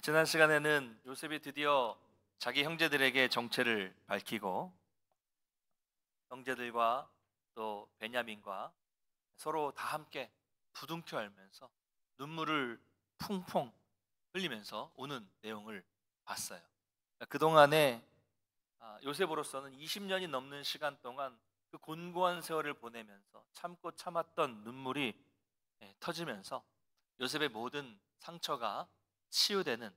지난 시간에는 요셉이 드디어 자기 형제들에게 정체를 밝히고 형제들과 또 베냐민과 서로 다 함께 부둥켜 안면서 눈물을 퐁퐁 흘리면서 우는 내용을 봤어요. 그동안에 요셉으로서는 20년이 넘는 시간 동안 그 곤고한 세월을 보내면서 참고 참았던 눈물이 터지면서 요셉의 모든 상처가 치유되는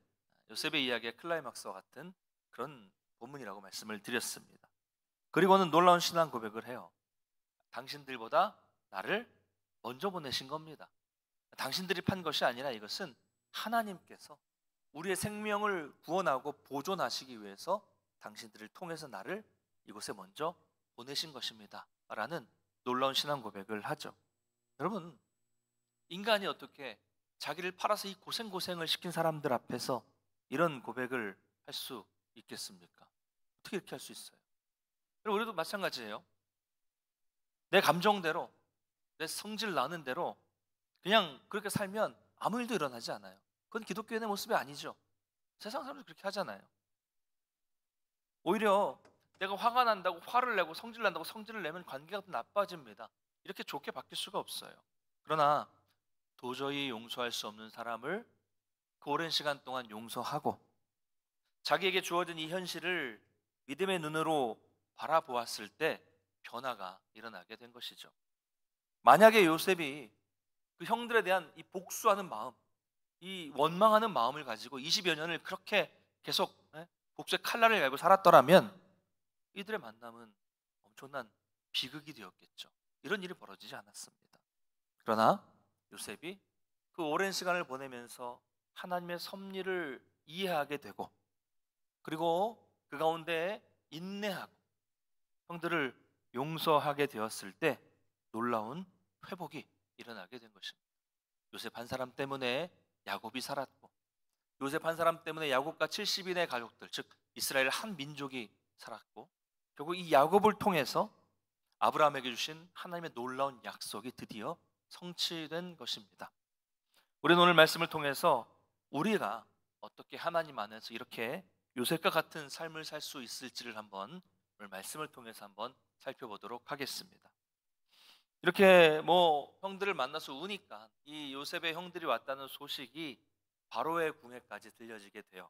요셉의 이야기의 클라이막스와 같은 그런 본문이라고 말씀을 드렸습니다. 그리고는 놀라운 신앙 고백을 해요. 당신들보다 나를 먼저 보내신 겁니다. 당신들이 판 것이 아니라 이것은 하나님께서 우리의 생명을 구원하고 보존하시기 위해서 당신들을 통해서 나를 이곳에 먼저 보내신 것입니다 라는 놀라운 신앙 고백을 하죠. 여러분, 인간이 어떻게 자기를 팔아서 이 고생고생을 시킨 사람들 앞에서 이런 고백을 할 수 있겠습니까? 어떻게 이렇게 할 수 있어요? 그리고 우리도 마찬가지예요. 내 감정대로, 내 성질 나는 대로 그냥 그렇게 살면 아무 일도 일어나지 않아요. 그건 기독교인의 모습이 아니죠. 세상 사람들 그렇게 하잖아요. 오히려 내가 화가 난다고 화를 내고 성질 난다고 성질을 내면 관계가 더 나빠집니다. 이렇게 좋게 바뀔 수가 없어요. 그러나 도저히 용서할 수 없는 사람을 그 오랜 시간 동안 용서하고 자기에게 주어진 이 현실을 믿음의 눈으로 바라보았을 때 변화가 일어나게 된 것이죠. 만약에 요셉이 그 형들에 대한 이 복수하는 마음, 이 원망하는 마음을 가지고 20여 년을 그렇게 계속 복수의 칼날을 갈고 살았더라면 이들의 만남은 엄청난 비극이 되었겠죠. 이런 일이 벌어지지 않았습니다. 그러나 요셉이 그 오랜 시간을 보내면서 하나님의 섭리를 이해하게 되고 그리고 그 가운데 인내하고 형들을 용서하게 되었을 때 놀라운 회복이 일어나게 된 것입니다. 요셉 한 사람 때문에 야곱이 살았고 요셉 한 사람 때문에 야곱과 70인의 가족들, 즉 이스라엘 한 민족이 살았고 결국 이 야곱을 통해서 아브라함에게 주신 하나님의 놀라운 약속이 드디어 성취된 것입니다. 우리는 오늘 말씀을 통해서 우리가 어떻게 하나님 안에서 이렇게 요셉과 같은 삶을 살 수 있을지를 한번 오늘 말씀을 통해서 한번 살펴보도록 하겠습니다. 이렇게 형들을 만나서 우니까 이 요셉의 형들이 왔다는 소식이 바로의 궁에까지 들려지게 돼요.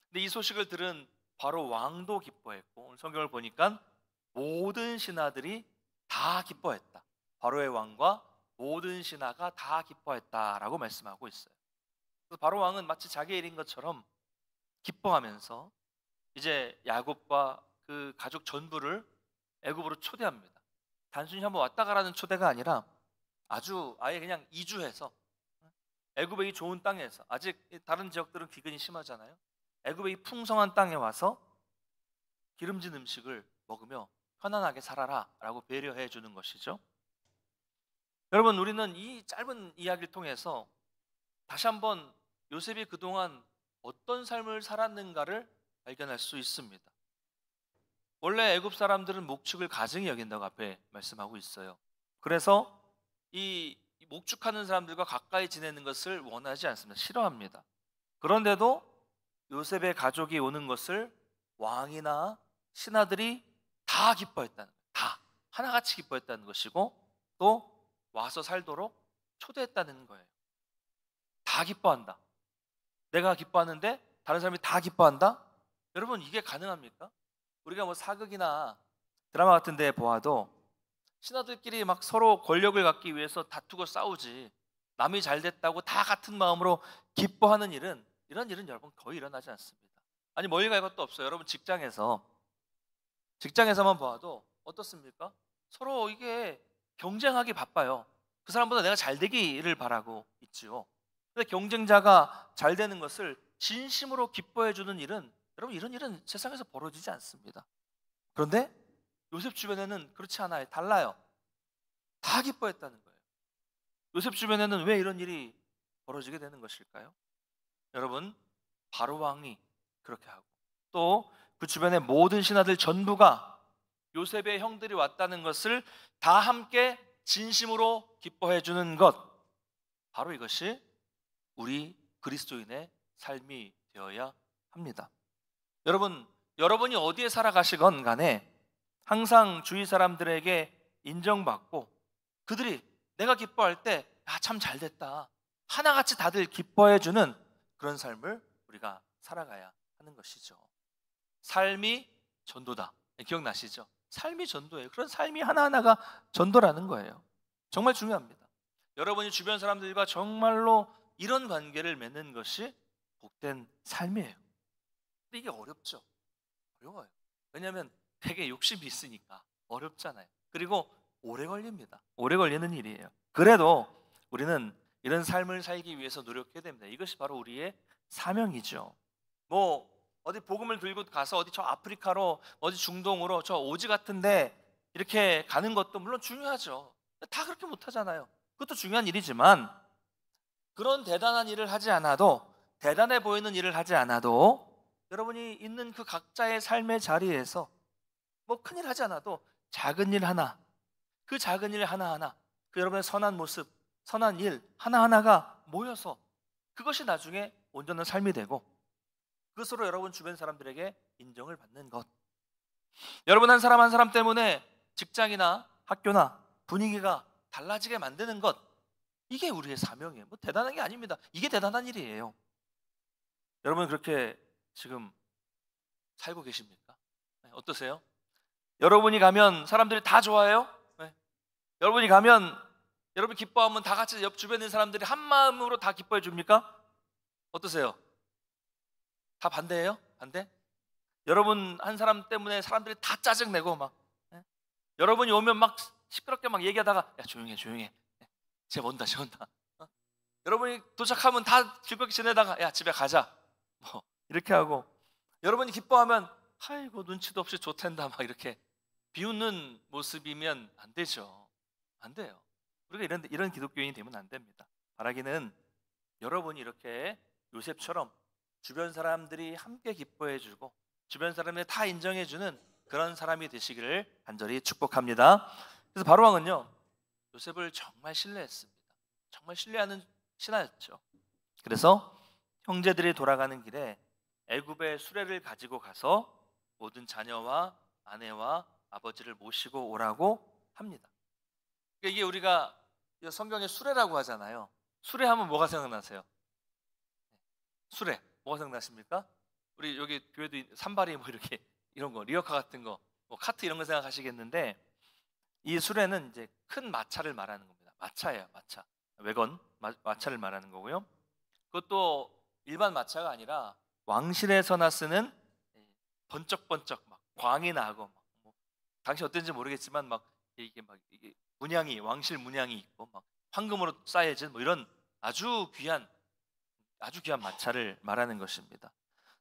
근데 이 소식을 들은 바로 왕도 기뻐했고 오늘 성경을 보니까 모든 신하들이 다 기뻐했다. 바로의 왕과 모든 신하가 다 기뻐했다라고 말씀하고 있어요. 그래서 바로 왕은 마치 자기의 일인 것처럼 기뻐하면서 이제 야곱과 그 가족 전부를 애굽으로 초대합니다. 단순히 한번 왔다 가라는 초대가 아니라 아예 그냥 이주해서 애굽의 이 좋은 땅에서 아직 다른 지역들은 기근이 심하잖아요. 애굽의 이 풍성한 땅에 와서 기름진 음식을 먹으며 편안하게 살아라 라고 배려해 주는 것이죠. 여러분, 우리는 이 짧은 이야기를 통해서 다시 한번 요셉이 그동안 어떤 삶을 살았는가를 발견할 수 있습니다. 원래 애굽 사람들은 목축을 가증히 여긴다고 앞에 말씀하고 있어요. 그래서 이 목축하는 사람들과 가까이 지내는 것을 원하지 않습니다. 싫어합니다. 그런데도 요셉의 가족이 오는 것을 왕이나 신하들이 다 기뻐했다는 거예요. 다 하나같이 기뻐했다는 것이고 또 와서 살도록 초대했다는 거예요. 다 기뻐한다. 내가 기뻐하는데 다른 사람이 다 기뻐한다? 여러분, 이게 가능합니까? 우리가 사극이나 드라마 같은 데 보아도 신하들끼리 막 서로 권력을 갖기 위해서 다투고 싸우지 남이 잘 됐다고 다 같은 마음으로 기뻐하는 이런 일은 여러분 거의 일어나지 않습니다. 아니, 멀리 갈 것도 없어요. 여러분, 직장에서만 보아도 어떻습니까? 서로 이게 경쟁하기 바빠요. 그 사람보다 내가 잘 되기를 바라고 있지요. 근데 경쟁자가 잘 되는 것을 진심으로 기뻐해 주는 일은 여러분 이런 일은 세상에서 벌어지지 않습니다. 그런데 요셉 주변에는 그렇지 않아요. 달라요. 다 기뻐했다는 거예요. 요셉 주변에는 왜 이런 일이 벌어지게 되는 것일까요? 여러분, 바로 왕이 그렇게 하고 또 그 주변의 모든 신하들 전부가 요셉의 형들이 왔다는 것을 다 함께 진심으로 기뻐해 주는 것, 바로 이것이 우리 그리스도인의 삶이 되어야 합니다. 여러분이 어디에 살아가시건 간에 항상 주위 사람들에게 인정받고 그들이 내가 기뻐할 때 참 잘됐다, 하나같이 다들 기뻐해주는 그런 삶을 우리가 살아가야 하는 것이죠. 삶이 전도다. 기억나시죠? 삶이 전도예요. 그런 삶이 하나하나가 전도라는 거예요. 정말 중요합니다. 여러분이 주변 사람들과 정말로 이런 관계를 맺는 것이 복된 삶이에요. 근데 이게 어렵죠. 어려워요. 왜냐하면 되게 욕심이 있으니까 어렵잖아요. 그리고 오래 걸립니다. 오래 걸리는 일이에요. 그래도 우리는 이런 삶을 살기 위해서 노력해야 됩니다. 이것이 바로 우리의 사명이죠. 뭐 어디 복음을 들고 가서 어디 저 아프리카로 어디 중동으로 저 오지 같은데 이렇게 가는 것도 물론 중요하죠. 다 그렇게 못하잖아요. 그것도 중요한 일이지만 그런 대단한 일을 하지 않아도, 대단해 보이는 일을 하지 않아도 여러분이 있는 그 각자의 삶의 자리에서 뭐 큰일 하지 않아도 작은 일 하나, 그 작은 일 하나하나, 그 여러분의 선한 모습, 선한 일 하나하나가 모여서 그것이 나중에 온전한 삶이 되고 그것으로 여러분 주변 사람들에게 인정을 받는 것. 여러분 한 사람 한 사람 때문에 직장이나 학교나 분위기가 달라지게 만드는 것, 이게 우리의 사명이에요. 뭐 대단한 게 아닙니다. 이게 대단한 일이에요. 여러분 그렇게 지금 살고 계십니까? 네, 어떠세요? 여러분이 가면 사람들이 다 좋아해요? 네. 여러분이 가면 여러분 기뻐하면 다 같이 옆 주변에 있는 사람들이 한 마음으로 다 기뻐해 줍니까? 어떠세요? 다 반대예요? 반대? 여러분 한 사람 때문에 사람들이 다 짜증내고 막, 예? 여러분이 오면 막 시끄럽게 막 얘기하다가 야 조용해 조용해, 예? 쟤 온다 쟤 온다, 어? 여러분이 도착하면 다 즐겁게 지내다가 야 집에 가자 뭐 이렇게 하고, 여러분이 기뻐하면 아이고 눈치도 없이 좋댄다 막 이렇게 비웃는 모습이면 안 되죠. 안 돼요. 우리가 이런 기독교인이 되면 안 됩니다. 바라기는 여러분이 이렇게 요셉처럼 주변 사람들이 함께 기뻐해주고 주변 사람들이 다 인정해주는 그런 사람이 되시기를 간절히 축복합니다. 그래서 바로왕은요 요셉을 정말 신뢰했습니다. 정말 신뢰하는 신하였죠. 그래서 형제들이 돌아가는 길에 애굽의 수레를 가지고 가서 모든 자녀와 아내와 아버지를 모시고 오라고 합니다. 그러니까 이게 우리가 성경에 수레라고 하잖아요. 수레 하면 뭐가 생각나세요? 수레 뭐가 생각나십니까? 우리 여기 교회도 산발이 뭐 이렇게 이런 거 리어카 같은 거, 뭐 카트 이런 거 생각하시겠는데 이 수레는 이제 큰 마차를 말하는 겁니다. 마차예요, 마차. 외건 마차를 말하는 거고요. 그것도 일반 마차가 아니라 왕실에서나 쓰는 번쩍번쩍 막 광이 나고 뭐 당시 어땠는지 모르겠지만 막 이게 문양이 왕실 문양이 있고 막 황금으로 쌓여진 뭐 이런 아주 귀한 마차를 말하는 것입니다.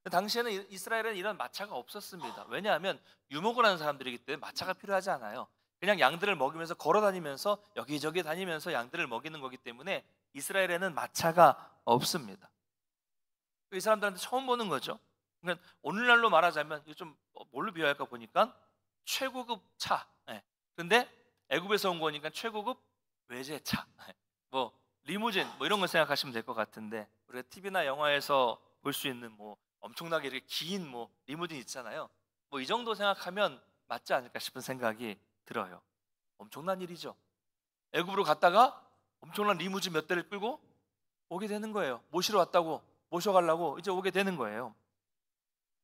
당시에는 이스라엘에는 이런 마차가 없었습니다. 왜냐하면 유목을 하는 사람들이기 때문에 마차가 필요하지 않아요. 그냥 양들을 먹이면서 걸어 다니면서 여기저기 다니면서 양들을 먹이는 거기 때문에 이스라엘에는 마차가 없습니다. 이 사람들한테 처음 보는 거죠. 그러니까 오늘날로 말하자면 이거 좀 뭘로 비유할까 보니까 최고급 차. 예. 근데 애굽에서 온 거니까 최고급 외제차. 예. 뭐 리무진 뭐 이런 거 생각하시면 될 것 같은데 우리가 TV나 영화에서 볼 수 있는 뭐 엄청나게 이렇게 긴 뭐 리무진 있잖아요. 뭐 이 정도 생각하면 맞지 않을까 싶은 생각이 들어요. 엄청난 일이죠. 애굽으로 갔다가 엄청난 리무진 몇 대를 끌고 오게 되는 거예요. 모시러 왔다고 모셔가려고 이제 오게 되는 거예요.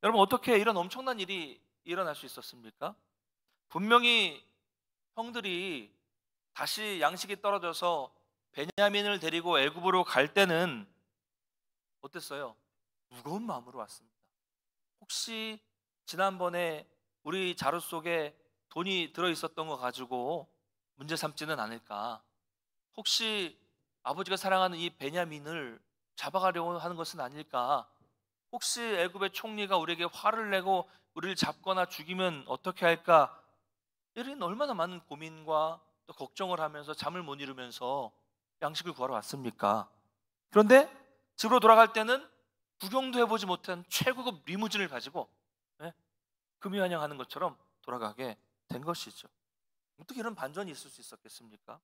여러분 어떻게 이런 엄청난 일이 일어날 수 있었습니까? 분명히 형들이 다시 양식이 떨어져서 베냐민을 데리고 애굽으로 갈 때는 어땠어요? 무거운 마음으로 왔습니다. 혹시 지난번에 우리 자루 속에 돈이 들어있었던 거 가지고 문제 삼지는 않을까? 혹시 아버지가 사랑하는 이 베냐민을 잡아가려고 하는 것은 아닐까? 혹시 애굽의 총리가 우리에게 화를 내고 우리를 잡거나 죽이면 어떻게 할까? 이런 얼마나 많은 고민과 또 걱정을 하면서 잠을 못 이루면서 양식을 구하러 왔습니까? 그런데 집으로 돌아갈 때는 구경도 해보지 못한 최고급 리무진을 가지고, 예? 금유한양하는 것처럼 돌아가게 된 것이죠. 어떻게 이런 반전이 있을 수 있었겠습니까?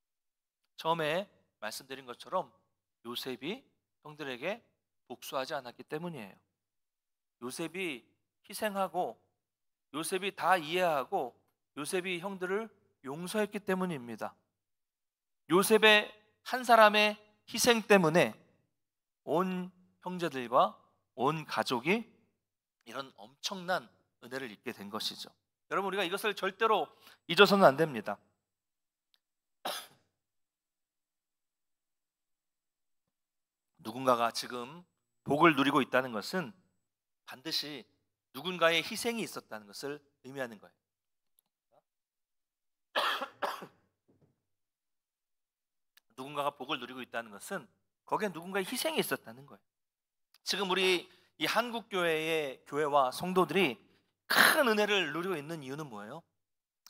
처음에 말씀드린 것처럼 요셉이 형들에게 복수하지 않았기 때문이에요. 요셉이 희생하고 요셉이 다 이해하고 요셉이 형들을 용서했기 때문입니다. 요셉의 한 사람의 희생 때문에 온 형제들과 온 가족이 이런 엄청난 은혜를 입게 된 것이죠. 여러분, 우리가 이것을 절대로 잊어서는 안 됩니다. 누군가가 지금 복을 누리고 있다는 것은 반드시 누군가의 희생이 있었다는 것을 의미하는 거예요. 누군가가 복을 누리고 있다는 것은 거기에 누군가의 희생이 있었다는 거예요. 지금 우리 이 한국 교회의 교회와 성도들이 큰 은혜를 누리고 있는 이유는 뭐예요?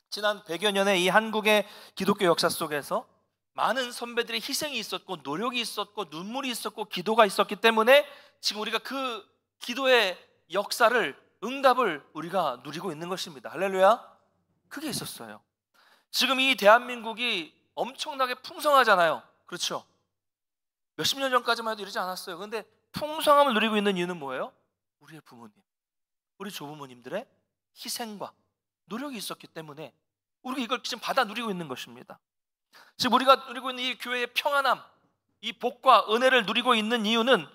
지난 100여 년의 이 한국의 기독교 역사 속에서 많은 선배들의 희생이 있었고 노력이 있었고 눈물이 있었고 기도가 있었기 때문에 지금 우리가 그 기도의 역사를 응답을 우리가 누리고 있는 것입니다. 할렐루야. 그게 있었어요. 지금 이 대한민국이 엄청나게 풍성하잖아요. 그렇죠? 몇십 년 전까지만 해도 이러지 않았어요. 그런데 풍성함을 누리고 있는 이유는 뭐예요? 우리의 부모님, 우리 조부모님들의 희생과 노력이 있었기 때문에 우리가 이걸 지금 받아 누리고 있는 것입니다. 지금 우리가 누리고 있는 이 교회의 평안함, 이 복과 은혜를 누리고 있는 이유는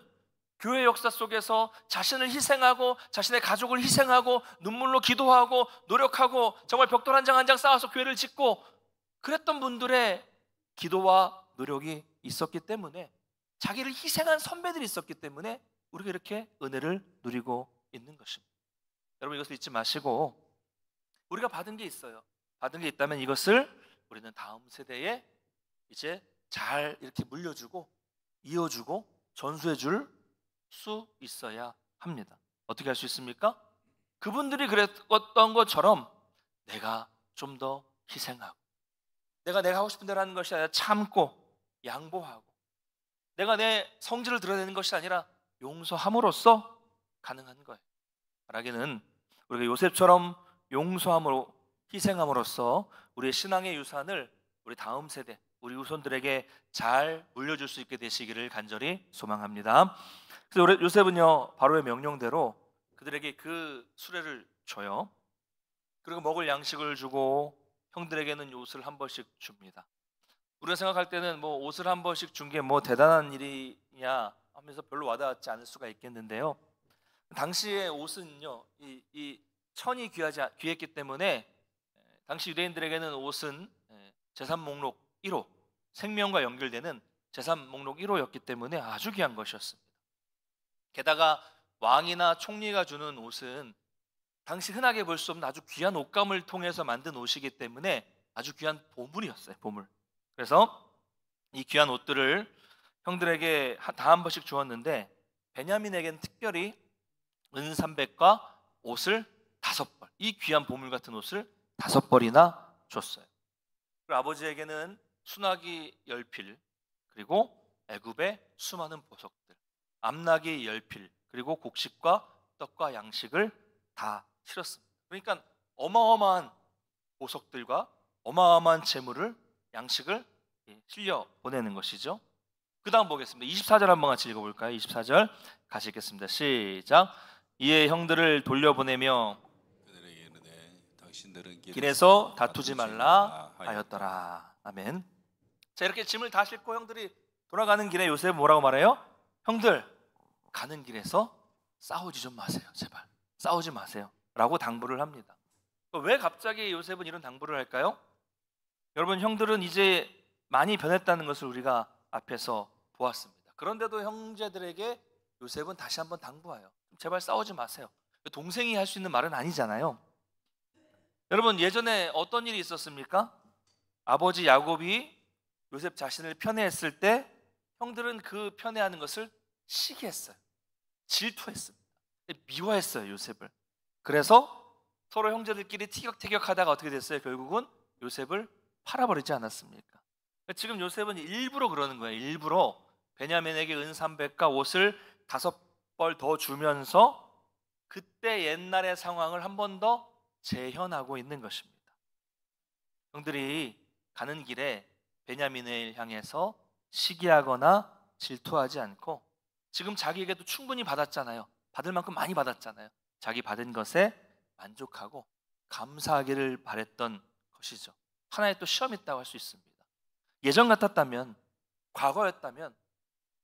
교회 역사 속에서 자신을 희생하고 자신의 가족을 희생하고 눈물로 기도하고 노력하고 정말 벽돌 한 장 한 장 쌓아서 교회를 짓고 그랬던 분들의 기도와 노력이 있었기 때문에, 자기를 희생한 선배들이 있었기 때문에 우리가 이렇게 은혜를 누리고 있는 것입니다. 여러분, 이것을 잊지 마시고 우리가 받은 게 있어요. 받은 게 있다면 이것을 우리는 다음 세대에 이제 잘 이렇게 물려주고 이어주고 전수해 줄 수 있어야 합니다. 어떻게 할 수 있습니까? 그분들이 그랬던 것처럼 내가 좀 더 희생하고, 내가 하고 싶은 대로 하는 것이 아니라 참고 양보하고, 내가 내 성질을 드러내는 것이 아니라 용서함으로써 가능한 거예요. 말하기는 우리가 요셉처럼 용서함으로 희생함으로써 우리의 신앙의 유산을 우리 다음 세대, 우리 후손들에게 잘 물려줄 수 있게 되시기를 간절히 소망합니다. 그래서 요셉은요, 바로의 명령대로 그들에게 그 수레를 줘요. 그리고 먹을 양식을 주고 형들에게는 옷을 한 벌씩 줍니다. 우리가 생각할 때는 뭐 옷을 한 벌씩 준 게 뭐 대단한 일이냐 하면서 별로 와닿지 않을 수가 있겠는데요. 당시의 옷은요, 이 천이 귀했기 때문에 당시 유대인들에게는 옷은 재산 목록 1호, 생명과 연결되는 재산 목록 1호였기 때문에 아주 귀한 것이었습니다. 게다가 왕이나 총리가 주는 옷은 당시 흔하게 볼 수 없는 아주 귀한 옷감을 통해서 만든 옷이기 때문에 아주 귀한 보물이었어요. 보물. 그래서 이 귀한 옷들을 형들에게 다 한 번씩 주었는데 베냐민에게는 특별히 은 300과 옷을 5벌, 이 귀한 보물 같은 옷을 5벌이나 줬어요. 그리고 아버지에게는 수나기 10필, 그리고 애굽의 수많은 보석들, 암나기 10필, 그리고 곡식과 떡과 양식을 다 실었습니다. 그러니까 어마어마한 보석들과 어마어마한 재물을, 양식을 실려 보내는 것이죠. 그 다음 보겠습니다. 24절 한번 같이 읽어볼까요? 24절 같이 읽겠습니다. 시작. 이에 형들을 돌려보내며 그들에게 이르되 당신들은 길에서 다투지 말라 하였더라. 아멘. 자, 이렇게 짐을 다 싣고 형들이 돌아가는 길에 요셉은 뭐라고 말해요? 형들, 가는 길에서 싸우지 좀 마세요. 제발 싸우지 마세요 라고 당부를 합니다. 왜 갑자기 요셉은 이런 당부를 할까요? 여러분, 형들은 이제 많이 변했다는 것을 우리가 앞에서 보았습니다. 그런데도 형제들에게 요셉은 다시 한번 당부해요. 제발 싸우지 마세요. 동생이 할 수 있는 말은 아니잖아요. 여러분, 예전에 어떤 일이 있었습니까? 아버지 야곱이 요셉 자신을 편애했을 때 형들은 그 편애하는 것을 시기했어요. 질투했습니다. 미워했어요, 요셉을. 그래서 서로 형제들끼리 티격태격하다가 어떻게 됐어요? 결국은 요셉을 팔아버리지 않았습니까? 지금 요셉은 일부러 그러는 거예요. 일부러 베냐민에게 은 300과 옷을 5벌 더 주면서 그때 옛날의 상황을 한 번 더 재현하고 있는 것입니다. 형들이 가는 길에 베냐민을 향해서 시기하거나 질투하지 않고 지금 자기에게도 충분히 받았잖아요. 받을 만큼 많이 받았잖아요. 자기 받은 것에 만족하고 감사하기를 바랬던 것이죠. 하나의 또 시험이 있다고 할 수 있습니다. 예전 같았다면, 과거였다면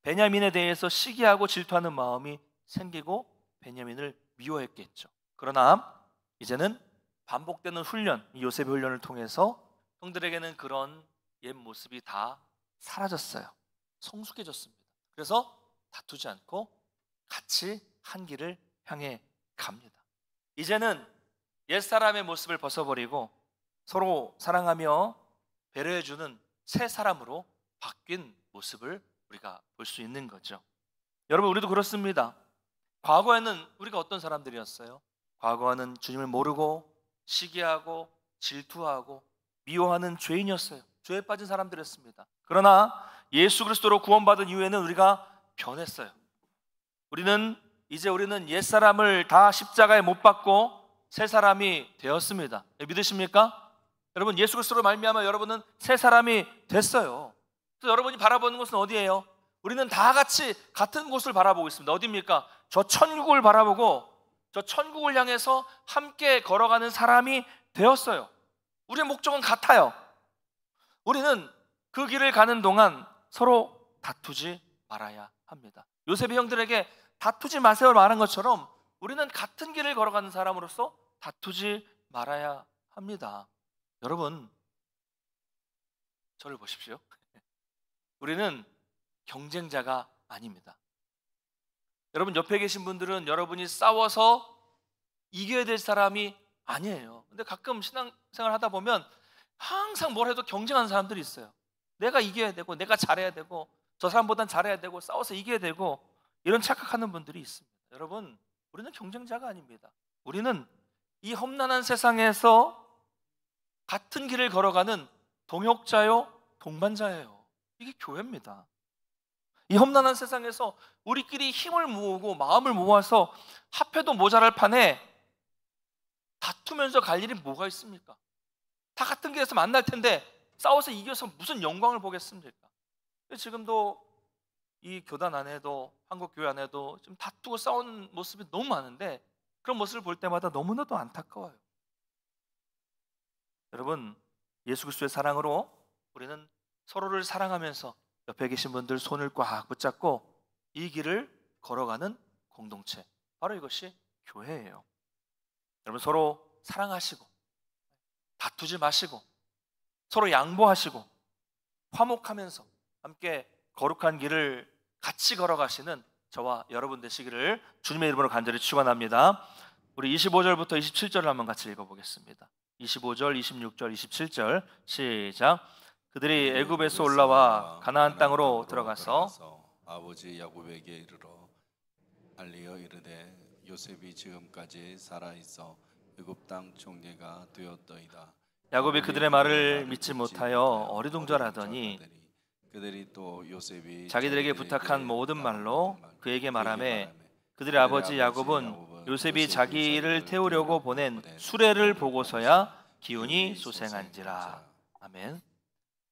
베냐민에 대해서 시기하고 질투하는 마음이 생기고 베냐민을 미워했겠죠. 그러나 이제는 반복되는 훈련, 이 요셉의 훈련을 통해서 형들에게는 그런 옛 모습이 다 사라졌어요. 성숙해졌습니다. 그래서 다투지 않고 같이 한 길을 향해 갑니다. 이제는 옛사람의 모습을 벗어버리고 서로 사랑하며 배려해주는 새 사람으로 바뀐 모습을 우리가 볼 수 있는 거죠. 여러분, 우리도 그렇습니다. 과거에는 우리가 어떤 사람들이었어요? 과거에는 주님을 모르고 시기하고 질투하고 미워하는 죄인이었어요. 죄에 빠진 사람들이었습니다. 그러나 예수 그리스도로 구원받은 이후에는 우리가 변했어요. 우리는 옛사람을 다 십자가에 못 박고 새 사람이 되었습니다. 믿으십니까? 여러분, 예수 그리스도로 말미암아 여러분은 새 사람이 됐어요. 그래서 여러분이 바라보는 곳은 어디예요? 우리는 다 같이 같은 곳을 바라보고 있습니다. 어디입니까? 저 천국을 바라보고 저 천국을 향해서 함께 걸어가는 사람이 되었어요. 우리의 목적은 같아요. 우리는 그 길을 가는 동안 서로 다투지 말아야 합니다. 요셉의 형들에게 다투지 마세요 말한 것처럼 우리는 같은 길을 걸어가는 사람으로서 다투지 말아야 합니다. 여러분, 저를 보십시오. 우리는 경쟁자가 아닙니다. 여러분, 옆에 계신 분들은 여러분이 싸워서 이겨야 될 사람이 아니에요. 근데 가끔 신앙생활 하다 보면 항상 뭘 해도 경쟁하는 사람들이 있어요. 내가 이겨야 되고 내가 잘해야 되고 저 사람보단 잘해야 되고 싸워서 이겨야 되고 이런 착각하는 분들이 있습니다. 여러분, 우리는 경쟁자가 아닙니다. 우리는 이 험난한 세상에서 같은 길을 걸어가는 동역자요, 동반자예요. 이게 교회입니다. 이 험난한 세상에서 우리끼리 힘을 모으고 마음을 모아서 합해도 모자랄 판에 다투면서 갈 일이 뭐가 있습니까? 다 같은 길에서 만날 텐데 싸워서 이겨서 무슨 영광을 보겠습니까? 지금도 이 교단 안에도, 한국 교회 안에도 좀 다투고 싸우는 모습이 너무 많은데 그런 모습을 볼 때마다 너무나도 안타까워요. 여러분, 예수 그리스도의 사랑으로 우리는 서로를 사랑하면서 옆에 계신 분들 손을 꽉 붙잡고 이 길을 걸어가는 공동체, 바로 이것이 교회예요. 여러분, 서로 사랑하시고 다투지 마시고 서로 양보하시고 화목하면서 함께 거룩한 길을 같이 걸어가시는 저와 여러분 되시기를 주님의 이름으로 간절히 축원합니다. 우리 25절부터 27절을 한번 같이 읽어보겠습니다. 25절, 26절, 27절 시작. 그들이 애굽에서 올라와 가나안 땅으로 들어가서 아버지 야곱에게 이르러 알리어 이르되 요셉이 지금까지 살아 있어 애굽 땅 총리가 되었더이다. 야곱이 그들의 말을 믿지 못하여 어리둥절하더니 그들이 또 요셉이 자기들에게 부탁한 모든 말로 그에게 말하매 그들의 아버지 야곱은 요셉이 자기를 태우려고 보낸 수레를 보고서야 기운이 소생한지라. 아멘.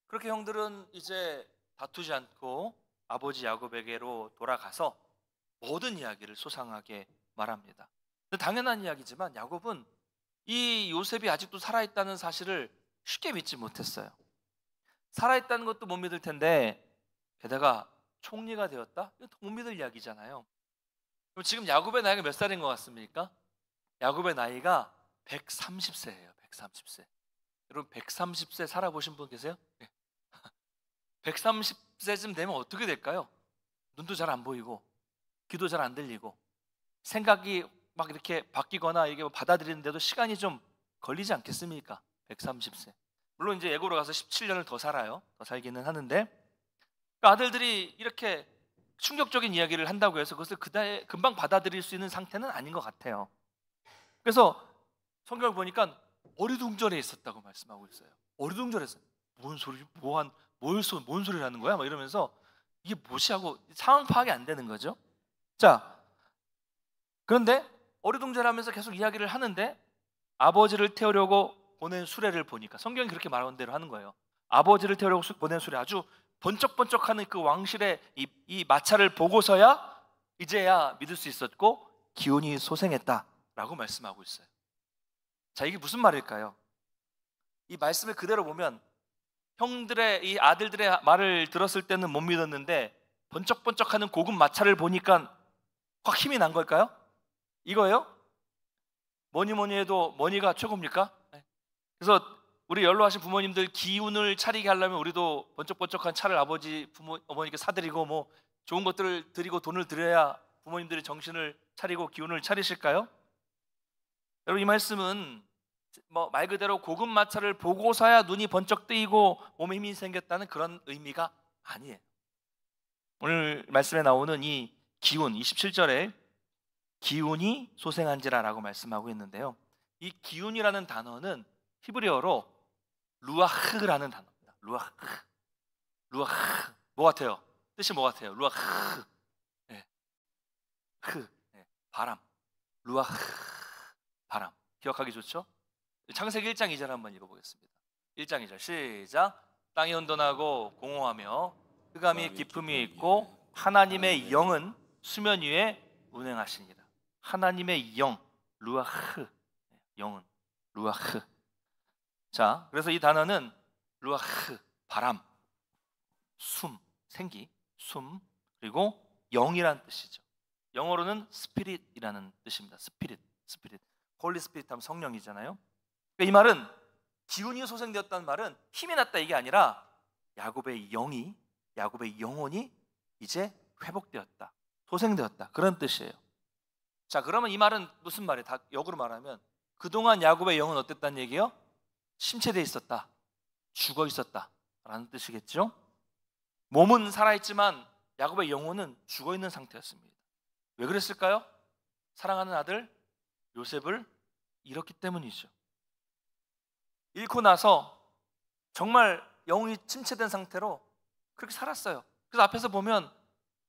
그렇게 형들은 이제 다투지 않고 아버지 야곱에게로 돌아가서 모든 이야기를 소상하게 말합니다. 근데 당연한 이야기지만 야곱은 이 요셉이 아직도 살아있다는 사실을 쉽게 믿지 못했어요. 살아있다는 것도 못 믿을 텐데 게다가 총리가 되었다? 이거 못 믿을 이야기잖아요. 그럼 지금 야곱의 나이가 몇 살인 것 같습니까? 야곱의 나이가 130세예요. 130세. 여러분, 130세 살아보신 분 계세요? 네. 130세쯤 되면 어떻게 될까요? 눈도 잘 안 보이고 귀도 잘 안 들리고 생각이 막 이렇게 바뀌거나 이게 받아들이는데도 시간이 좀 걸리지 않겠습니까? 130세. 물론 이제 예고로 가서 17년을 더 살아요. 더 살기는 하는데 그러니까 아들들이 이렇게 충격적인 이야기를 한다고 해서 그것을 금방 받아들일 수 있는 상태는 아닌 것 같아요. 그래서 성경을 보니까 어리둥절해 있었다고 말씀하고 있어요. 어리둥절했어요. 뭔 소리, 뭔 소리를 하는 거야? 막 이러면서 이게 뭐지 하고 상황 파악이 안 되는 거죠. 자, 그런데 어리둥절하면서 계속 이야기를 하는데 아버지를 태우려고 보낸 수레를 보니까 성경이 그렇게 말하는 대로 하는 거예요. 아버지를 태우려고 보낸 수레, 아주 번쩍번쩍하는 그 왕실의 이 마차를 보고서야 이제야 믿을 수 있었고 기온이 소생했다라고 말씀하고 있어요. 자, 이게 무슨 말일까요? 이 말씀을 그대로 보면 형들의 이 아들들의 말을 들었을 때는 못 믿었는데 번쩍번쩍하는 고급 마차를 보니까 확 힘이 난 걸까요? 이거예요? 뭐니 해도 머니가 최고입니까? 그래서 우리 연로하신 부모님들 기운을 차리게 하려면 우리도 번쩍번쩍한 차를 어머니께 사드리고 뭐 좋은 것들을 드리고 돈을 드려야 부모님들이 정신을 차리고 기운을 차리실까요? 여러분, 이 말씀은 뭐 말 그대로 고급 마차를 보고서야 눈이 번쩍 뜨이고 몸에 힘이 생겼다는 그런 의미가 아니에요. 오늘 말씀에 나오는 이 기운, 27절에 기운이 소생한지라라고 말씀하고 있는데요, 이 기운이라는 단어는 히브리어로 루아흐라는 단어입니다. 루아흐. 뭐 같아요? 뜻이 뭐 같아요? 루아흐. 네. 네. 바람. 루아흐. 바람. 기억하기 좋죠? 창세기 1장 2절 한번 읽어보겠습니다. 1장 2절 시작. 땅이 혼돈하고 공허하며 흑암이 깊음이 있고 하나님의 영은 수면 위에 운행하시니라. 하나님의 영, 루아흐. 영은 루아흐. 자, 그래서 이 단어는 루아흐, 바람, 숨, 생기, 숨, 그리고 영이란 뜻이죠. 영어로는 스피릿이라는 뜻입니다. 스피릿. 홀리 스피릿 하면 성령이잖아요. 그러니까 이 말은 기운이 소생되었다는 말은 힘이 났다 이게 아니라 야곱의 영혼이 이제 회복되었다, 소생되었다, 그런 뜻이에요. 자, 그러면 이 말은 무슨 말이에요? 다 역으로 말하면 그동안 야곱의 영은 어땠다는 얘기예요? 심체되어 있었다, 죽어 있었다 라는 뜻이겠죠. 몸은 살아있지만 야곱의 영혼은 죽어 있는 상태였습니다. 왜 그랬을까요? 사랑하는 아들 요셉을 잃었기 때문이죠. 잃고 나서 정말 영혼이 침체된 상태로 그렇게 살았어요. 그래서 앞에서 보면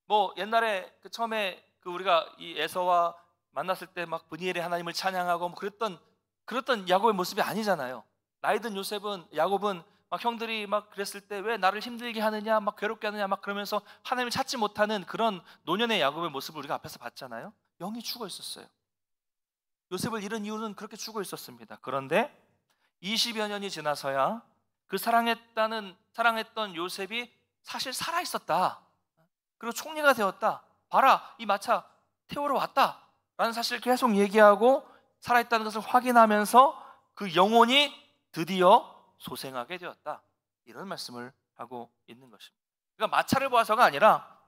뭐 옛날에 처음에 우리가 이 에서와 만났을 때 막 브니엘의 하나님을 찬양하고 뭐 그랬던 야곱의 모습이 아니잖아요. 나이든 야곱은 막 형들이 막 그랬을 때 왜 나를 힘들게 하느냐, 막 괴롭게 하느냐, 막 그러면서 하나님을 찾지 못하는 그런 노년의 야곱의 모습을 우리가 앞에서 봤잖아요. 영이 죽어 있었어요. 요셉을 잃은 이유는 그렇게 죽어 있었습니다. 그런데 20여 년이 지나서야 그 사랑했던 요셉이 사실 살아 있었다, 그리고 총리가 되었다, 봐라 이 마차 태우러 왔다 라는 사실을 계속 얘기하고 살아있다는 것을 확인하면서 그 영혼이 드디어 소생하게 되었다, 이런 말씀을 하고 있는 것입니다. 그러니까 마차를 보아서가 아니라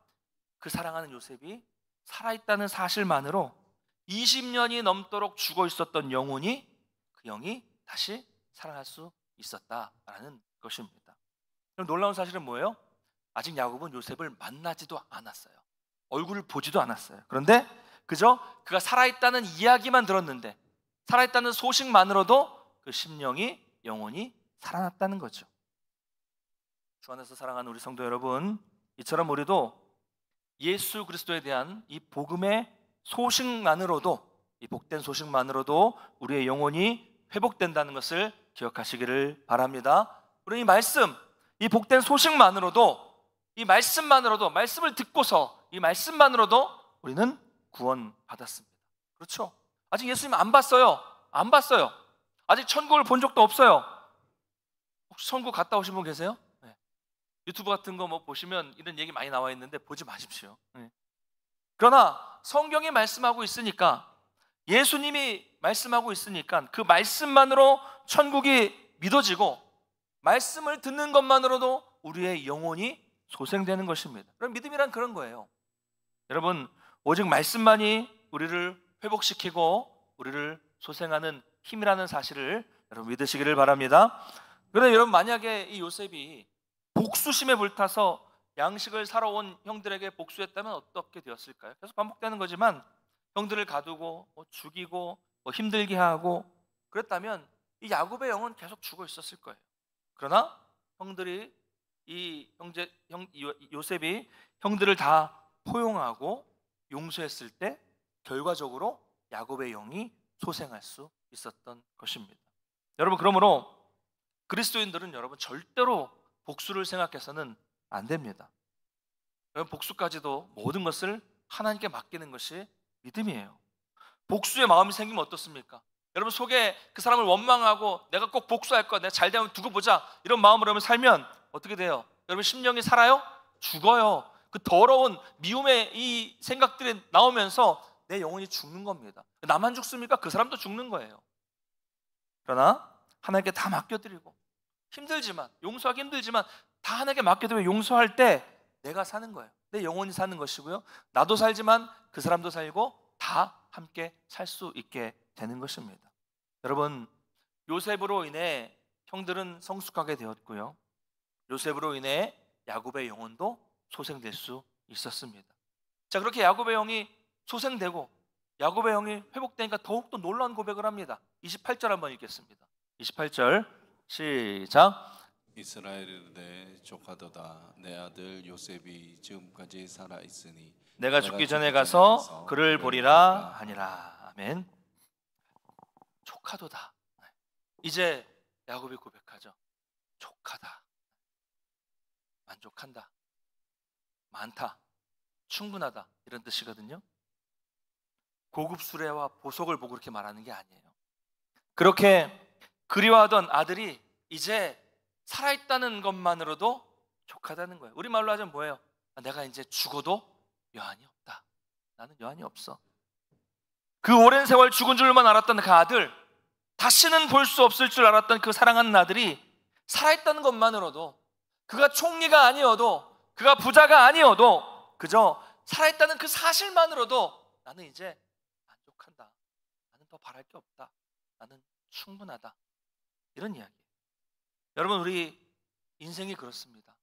그 사랑하는 요셉이 살아있다는 사실만으로 20년이 넘도록 죽어 있었던 영혼이, 그 영이 다시 살아날 수 있었다라는 것입니다. 그럼 놀라운 사실은 뭐예요? 아직 야곱은 요셉을 만나지도 않았어요. 얼굴을 보지도 않았어요. 그런데 그저 그가 살아있다는 이야기만 들었는데, 살아있다는 소식만으로도 그 심령이, 영혼이 살아났다는 거죠. 주 안에서 사랑하는 우리 성도 여러분, 이처럼 우리도 예수 그리스도에 대한 이 복음의 소식만으로도, 이 복된 소식만으로도 우리의 영혼이 회복된다는 것을 기억하시기를 바랍니다. 우리 이 복된 소식만으로도, 이 말씀만으로도, 말씀을 듣고서 이 말씀만으로도 우리는 구원받았습니다. 그렇죠? 아직 예수님 안 봤어요. 아직 천국을 본 적도 없어요. 혹시 천국 갔다 오신 분 계세요? 네. 유튜브 같은 거 뭐 보시면 이런 얘기 많이 나와 있는데 보지 마십시오. 네. 그러나 성경이 말씀하고 있으니까, 예수님이 말씀하고 있으니까 그 말씀만으로 천국이 믿어지고, 말씀을 듣는 것만으로도 우리의 영혼이 소생되는 것입니다. 그럼 믿음이란 그런 거예요. 여러분, 오직 말씀만이 우리를 회복시키고 우리를 소생하는 힘이라는 사실을 여러분 믿으시기를 바랍니다. 그런데 여러분, 만약에 이 요셉이 복수심에 불타서 양식을 사러 온 형들에게 복수했다면 어떻게 되었을까요? 계속 반복되는 거지만 형들을 가두고 죽이고 힘들게 하고 그랬다면 이 야곱의 영은 계속 죽어 있었을 거예요. 그러나 요셉이 형들을 다 포용하고 용서했을 때 결과적으로 야곱의 영이 소생할 수 있었던 것입니다. 여러분, 그러므로 그리스도인들은 여러분 절대로 복수를 생각해서는 안 됩니다. 여러분, 복수까지도 모든 것을 하나님께 맡기는 것이 믿음이에요. 복수의 마음이 생기면 어떻습니까? 여러분 속에 그 사람을 원망하고 내가 꼭 복수할 거야, 내가 잘 되면 두고 보자, 이런 마음으로 여러분 살면 어떻게 돼요? 여러분 심령이 살아요? 죽어요. 그 더러운 미움의 이 생각들이 나오면서 내 영혼이 죽는 겁니다. 나만 죽습니까? 그 사람도 죽는 거예요. 그러나 하나님께 다 맡겨드리고, 힘들지만, 용서하기 힘들지만 다 하나님께 맡겨드리고 용서할 때 내가 사는 거예요. 내 영혼이 사는 것이고요, 나도 살지만 그 사람도 살고 다 함께 살 수 있게 되는 것입니다. 여러분, 요셉으로 인해 형들은 성숙하게 되었고요, 요셉으로 인해 야곱의 영혼도 소생될 수 있었습니다. 자, 그렇게 야곱의 영이 소생되고 야곱의 영이 회복되니까 더욱더 놀라운 고백을 합니다. 28절 한번 읽겠습니다. 28절 시작. 이스라엘 이르되 조카도다. 내 아들 요셉이 지금까지 살아 있으니 내가 죽기 전에 가서 그를 보리라 하니라. 아멘. 조카도다. 이제 야곱이 고백하죠. 조카다. 만족한다. 많다. 충분하다. 이런 뜻이거든요. 고급 수레와 보석을 보고 그렇게 말하는 게 아니에요. 그렇게 그리워하던 아들이 이제 살아있다는 것만으로도 족하다는 거예요. 우리말로 하자면 뭐예요? 내가 이제 죽어도 여한이 없다. 나는 여한이 없어. 그 오랜 세월 죽은 줄만 알았던 그 아들, 다시는 볼 수 없을 줄 알았던 그 사랑하는 아들이 살아있다는 것만으로도, 그가 총리가 아니어도, 그가 부자가 아니어도, 그저 살아있다는 그 사실만으로도 나는 이제 만족한다. 나는 더 바랄 게 없다. 나는 충분하다. 이런 이야기예요. 여러분, 우리 인생이 그렇습니다.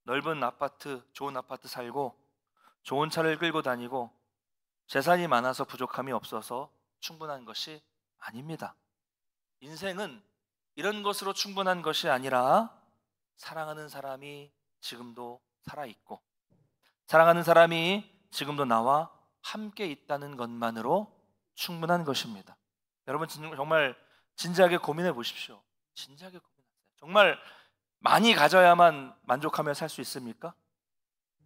넓은 아파트, 좋은 아파트 살고 좋은 차를 끌고 다니고 재산이 많아서 부족함이 없어서 충분한 것이 아닙니다. 인생은 이런 것으로 충분한 것이 아니라 사랑하는 사람이 지금도 살아있고 사랑하는 사람이 지금도 나와 함께 있다는 것만으로 충분한 것입니다. 여러분, 정말 진지하게 고민해 보십시오. 진지하게 고민하세요. 정말 많이 가져야만 만족하며 살 수 있습니까?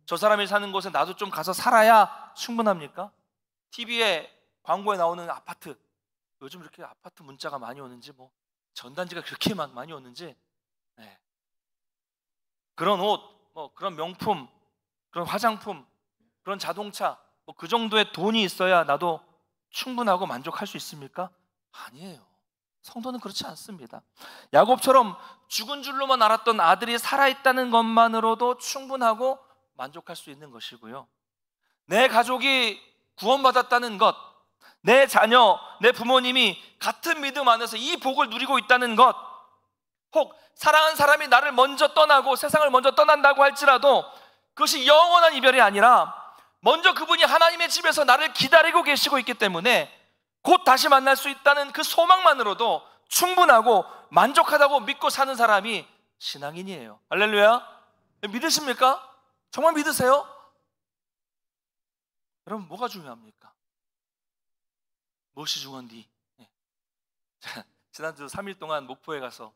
저 사람이 사는 곳에 나도 좀 가서 살아야 충분합니까? TV에 광고에 나오는 아파트, 요즘 이렇게 아파트 문자가 많이 오는지, 뭐 전단지가 그렇게 많이 오는지, 네. 그런 옷, 뭐 그런 명품, 그런 화장품, 그런 자동차, 뭐 그 정도의 돈이 있어야 나도 충분하고 만족할 수 있습니까? 아니에요. 성도는 그렇지 않습니다. 야곱처럼 죽은 줄로만 알았던 아들이 살아있다는 것만으로도 충분하고 만족할 수 있는 것이고요, 내 가족이 구원받았다는 것, 내 자녀, 내 부모님이 같은 믿음 안에서 이 복을 누리고 있다는 것, 혹 사랑하는 사람이 나를 먼저 떠나고 세상을 먼저 떠난다고 할지라도 그것이 영원한 이별이 아니라 먼저 그분이 하나님의 집에서 나를 기다리고 계시고 있기 때문에 곧 다시 만날 수 있다는 그 소망만으로도 충분하고 만족하다고 믿고 사는 사람이 신앙인이에요. 할렐루야. 믿으십니까? 정말 믿으세요? 여러분, 뭐가 중요합니까? 무엇이 중요한디? 네. 지난주 3일 동안 목포에 가서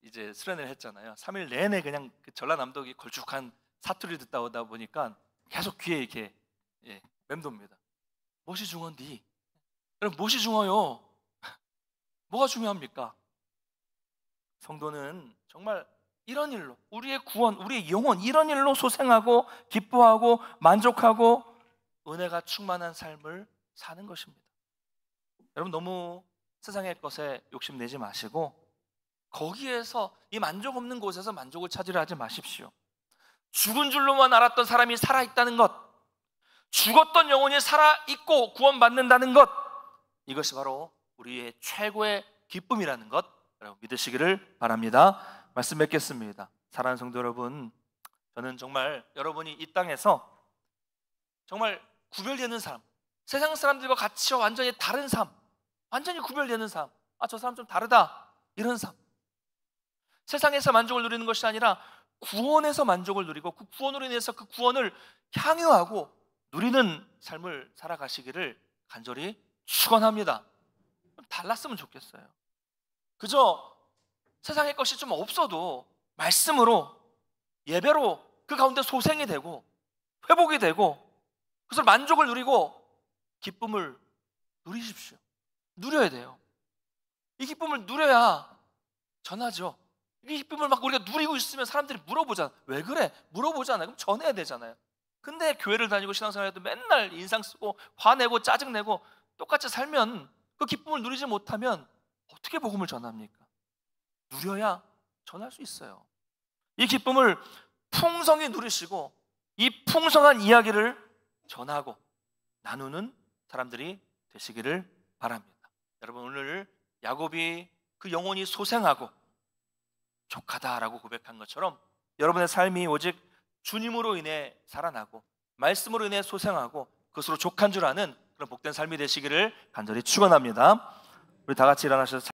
이제 수련회를 했잖아요. 3일 내내 그냥 그 전라남도의 걸쭉한 사투리 듣다 오다 보니까 계속 귀에 이렇게 맴돕니다. 무엇이 중요한디? 여러분, 무엇이 중요해요? 뭐가 중요합니까? 성도는 정말 이런 일로 우리의 구원, 우리의 영혼, 이런 일로 소생하고 기뻐하고 만족하고 은혜가 충만한 삶을 사는 것입니다. 여러분, 너무 세상의 것에 욕심내지 마시고 거기에서, 이 만족 없는 곳에서 만족을 찾으려 하지 마십시오. 죽은 줄로만 알았던 사람이 살아있다는 것, 죽었던 영혼이 살아있고 구원받는다는 것, 이것이 바로 우리의 최고의 기쁨이라는 것, 여러분 믿으시기를 바랍니다. 말씀 맺겠습니다. 사랑하는 성도 여러분, 저는 정말 여러분이 이 땅에서 정말 구별되는 삶, 세상 사람들과 같이 완전히 다른 삶, 완전히 구별되는 삶, 저 사람 좀 다르다, 이런 삶, 세상에서 만족을 누리는 것이 아니라 구원에서 만족을 누리고 그 구원으로 인해서 그 구원을 향유하고 누리는 삶을 살아가시기를 간절히 축원합니다. 달랐으면 좋겠어요. 그저 세상의 것이 좀 없어도 말씀으로, 예배로 그 가운데 소생이 되고 회복이 되고 그래서 만족을 누리고 기쁨을 누리십시오. 누려야 돼요. 이 기쁨을 누려야 전하죠. 이 기쁨을 막 우리가 누리고 있으면 사람들이 물어보잖아. 왜 그래? 물어보잖아요. 그럼 전해야 되잖아요. 근데 교회를 다니고 신앙생활해도 맨날 인상 쓰고 화내고 짜증내고 똑같이 살면, 그 기쁨을 누리지 못하면 어떻게 복음을 전합니까? 누려야 전할 수 있어요. 이 기쁨을 풍성히 누리시고 이 풍성한 이야기를 전하고 나누는 사람들이 되시기를 바랍니다. 여러분, 오늘 야곱이 그 영혼이 소생하고 족하다라고 고백한 것처럼 여러분의 삶이 오직 주님으로 인해 살아나고 말씀으로 인해 소생하고 그것으로 족한 줄 아는 그런 복된 삶이 되시기를 간절히 축원합니다. 우리 다 같이 일어나셔서